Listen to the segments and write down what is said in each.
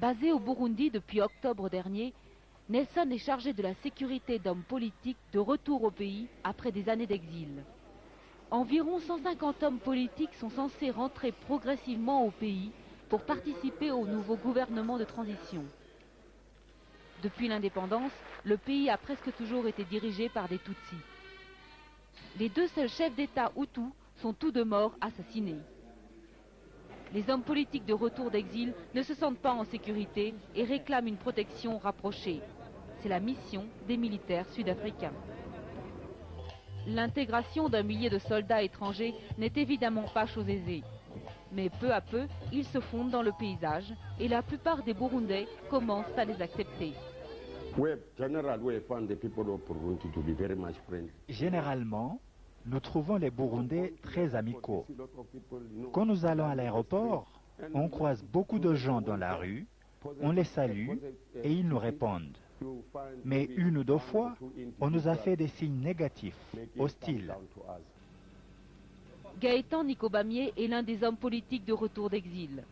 Basé au Burundi depuis octobre dernier, Nelson est chargé de la sécurité d'hommes politiques de retour au pays après des années d'exil. Environ 150 hommes politiques sont censés rentrer progressivement au pays pour participer au nouveau gouvernement de transition. Depuis l'indépendance, le pays a presque toujours été dirigé par des Tutsis. Les deux seuls chefs d'État Hutus sont tous deux morts assassinés. Les hommes politiques de retour d'exil ne se sentent pas en sécurité et réclament une protection rapprochée. C'est la mission des militaires sud-africains. L'intégration d'un millier de soldats étrangers n'est évidemment pas chose aisée. Mais peu à peu, ils se fondent dans le paysage et la plupart des Burundais commencent à les accepter. Généralement, nous trouvons les Burundais très amicaux. Quand nous allons à l'aéroport, on croise beaucoup de gens dans la rue, on les salue et ils nous répondent. Mais une ou deux fois, on nous a fait des signes négatifs, hostiles. Gaëtan Nikobamier est l'un des hommes politiques de retour d'exil.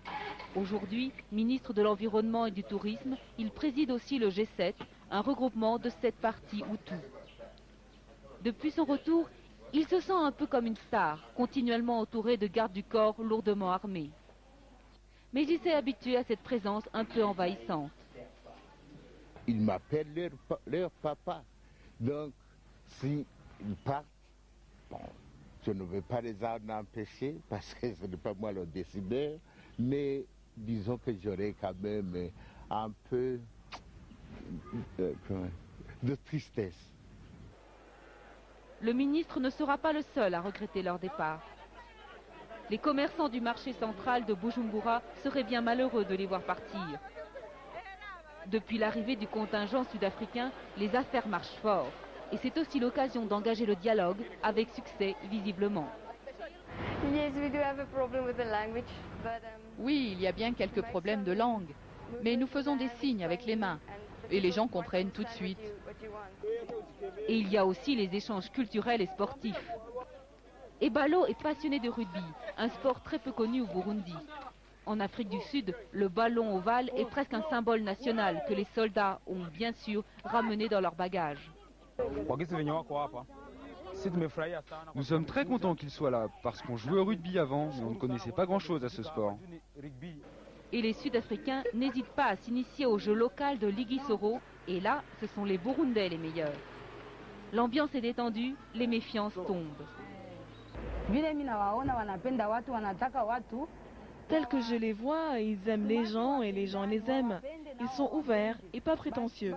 Aujourd'hui, ministre de l'Environnement et du Tourisme, il préside aussi le G7, un regroupement de 7 partis Hutus. Depuis son retour, il se sent un peu comme une star, continuellement entouré de gardes du corps lourdement armés. Mais il s'est habitué à cette présence un peu envahissante. Ils m'appellent leur papa. Donc, s'ils partent, bon, je ne vais pas les en empêcher parce que ce n'est pas moi le décideur, mais disons que j'aurai quand même un peu de tristesse. Le ministre ne sera pas le seul à regretter leur départ. Les commerçants du marché central de Bujumbura seraient bien malheureux de les voir partir. Depuis l'arrivée du contingent sud-africain, les affaires marchent fort. Et c'est aussi l'occasion d'engager le dialogue avec succès, visiblement. Oui, il y a bien quelques problèmes de langue, mais nous faisons des signes avec les mains et les gens comprennent tout de suite. Et il y a aussi les échanges culturels et sportifs. Ebalo est passionné de rugby, un sport très peu connu au Burundi. En Afrique du Sud, le ballon ovale est presque un symbole national que les soldats ont bien sûr ramené dans leur bagage. Nous sommes très contents qu'il soit là, parce qu'on jouait au rugby avant, mais on ne connaissait pas grand-chose à ce sport. Et les Sud-Africains n'hésitent pas à s'initier au jeu local de Ligisoro, et là, ce sont les Burundais les meilleurs. L'ambiance est détendue, les méfiances tombent. Tels que je les vois, ils aiment les gens et les gens les aiment. Ils sont ouverts et pas prétentieux.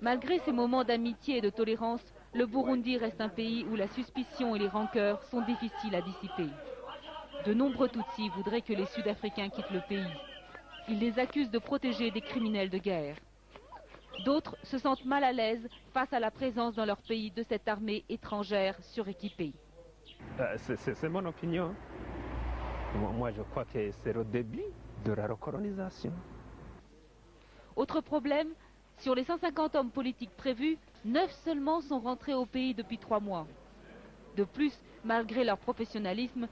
Malgré ces moments d'amitié et de tolérance, le Burundi reste un pays où la suspicion et les rancœurs sont difficiles à dissiper. De nombreux Tutsis voudraient que les Sud-Africains quittent le pays. Ils les accusent de protéger des criminels de guerre. D'autres se sentent mal à l'aise face à la présence dans leur pays de cette armée étrangère suréquipée. C'est mon opinion. Moi, je crois que c'est le début de la recolonisation. Autre problème, sur les 150 hommes politiques prévus, 9 seulement sont rentrés au pays depuis 3 mois. De plus, malgré leur professionnalisme,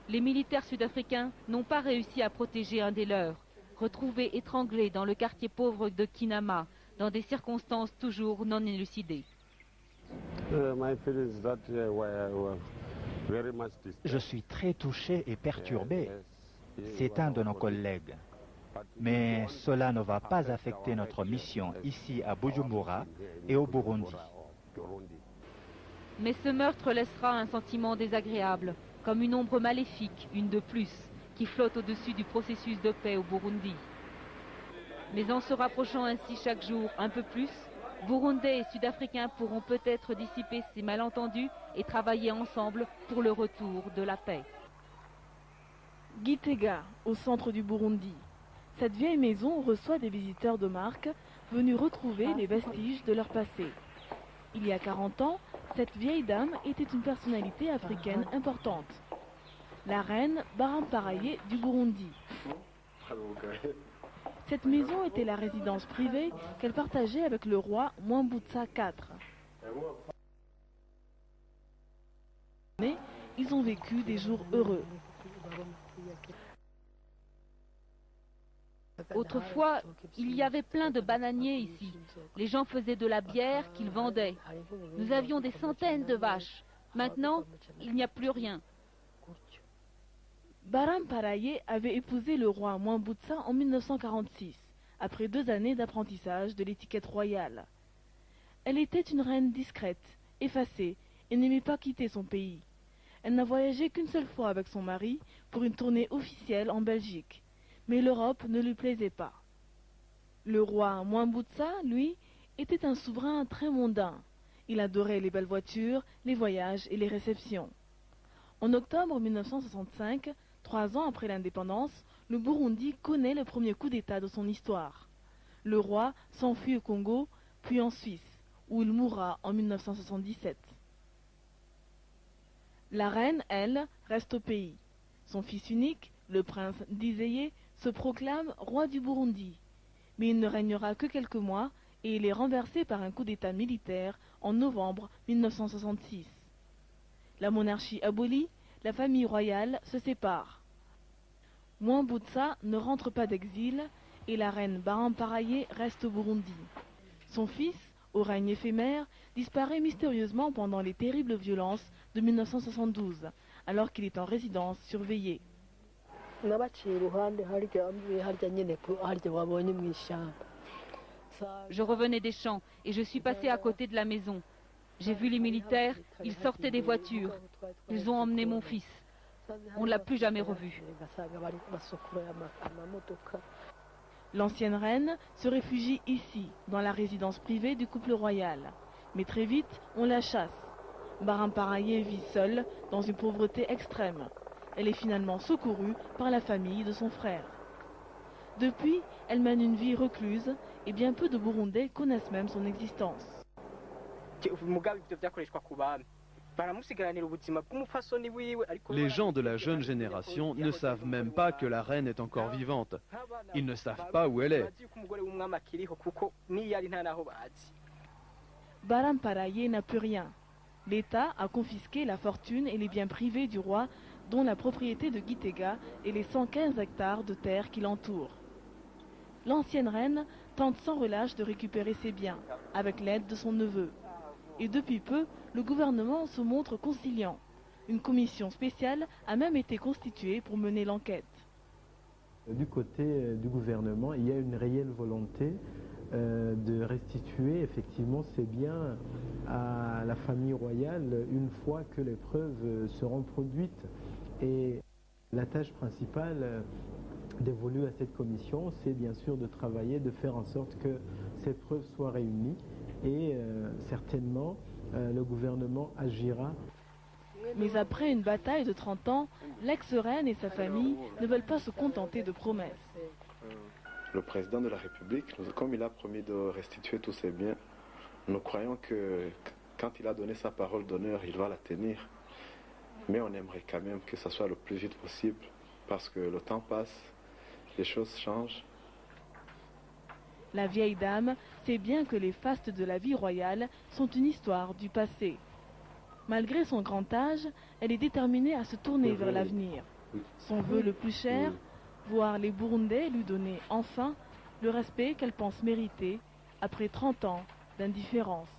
les militaires sud-africains n'ont pas réussi à protéger un des leurs, retrouvé étranglé dans le quartier pauvre de Kinama, dans des circonstances toujours non élucidées. Je suis très touché et perturbé. C'est un de nos collègues. Mais cela ne va pas affecter notre mission ici à Bujumbura et au Burundi. Mais ce meurtre laissera un sentiment désagréable, comme une ombre maléfique, une de plus, qui flotte au-dessus du processus de paix au Burundi. Mais en se rapprochant ainsi chaque jour un peu plus, Burundais et Sud-Africains pourront peut-être dissiper ces malentendus et travailler ensemble pour le retour de la paix. Gitega, au centre du Burundi. Cette vieille maison reçoit des visiteurs de marque venus retrouver les vestiges de leur passé. Il y a 40 ans, cette vieille dame était une personnalité africaine importante. La reine Baramparaye du Burundi. Cette maison était la résidence privée qu'elle partageait avec le roi Mwambutsa IV. Mais ils ont vécu des jours heureux. Autrefois, il y avait plein de bananiers ici. Les gens faisaient de la bière qu'ils vendaient. Nous avions des centaines de vaches. Maintenant, il n'y a plus rien. Baram Paraye avait épousé le roi Mwambutsa en 1946, après 2 années d'apprentissage de l'étiquette royale. Elle était une reine discrète, effacée, et n'aimait pas quitter son pays. Elle n'a voyagé qu'une seule fois avec son mari pour une tournée officielle en Belgique, mais l'Europe ne lui plaisait pas. Le roi Mwambutsa, lui, était un souverain très mondain. Il adorait les belles voitures, les voyages et les réceptions. En octobre 1965, 3 ans après l'indépendance, le Burundi connaît le premier coup d'État de son histoire. Le roi s'enfuit au Congo, puis en Suisse, où il mourra en 1977. La reine, elle, reste au pays. Son fils unique, le prince Ndizeye, se proclame roi du Burundi. Mais il ne régnera que quelques mois et il est renversé par un coup d'État militaire en novembre 1966. La monarchie abolie, la famille royale se sépare. Mwambutsa ne rentre pas d'exil et la reine Baram Paraye reste au Burundi. Son fils, au règne éphémère, disparaît mystérieusement pendant les terribles violences de 1972, alors qu'il est en résidence surveillée. Je revenais des champs et je suis passé à côté de la maison. J'ai vu les militaires, ils sortaient des voitures. Ils ont emmené mon fils. On ne l'a plus jamais revu. L'ancienne reine se réfugie ici, dans la résidence privée du couple royal. Mais très vite, on la chasse. Baram Paraye vit seule, dans une pauvreté extrême. Elle est finalement secourue par la famille de son frère. Depuis, elle mène une vie recluse et bien peu de Burundais connaissent même son existence. Les gens de la jeune génération ne savent même pas que la reine est encore vivante. Ils ne savent pas où elle est. Baram Paraye n'a plus rien. L'État a confisqué la fortune et les biens privés du roi, dont la propriété de Gitega et les 115 hectares de terre qui l'entourent. L'ancienne reine tente sans relâche de récupérer ses biens, avec l'aide de son neveu. Et depuis peu, le gouvernement se montre conciliant. Une commission spéciale a même été constituée pour mener l'enquête. Du côté du gouvernement, il y a une réelle volonté de restituer effectivement ces biens à la famille royale une fois que les preuves seront produites. Et la tâche principale dévolue à cette commission, c'est bien sûr de travailler, de faire en sorte que ces preuves soient réunies et certainement le gouvernement agira. Mais après une bataille de 30 ans, l'ex-reine et sa famille ne veulent pas se contenter de promesses. Le président de la République, comme il a promis de restituer tous ses biens, nous croyons que quand il a donné sa parole d'honneur, il va la tenir. Mais on aimerait quand même que ça soit le plus vite possible, parce que le temps passe, les choses changent. La vieille dame sait bien que les fastes de la vie royale sont une histoire du passé. Malgré son grand âge, elle est déterminée à se tourner vers l'avenir. Son vœu le plus cher, voir les Burundais lui donner enfin le respect qu'elle pense mériter après 30 ans d'indifférence.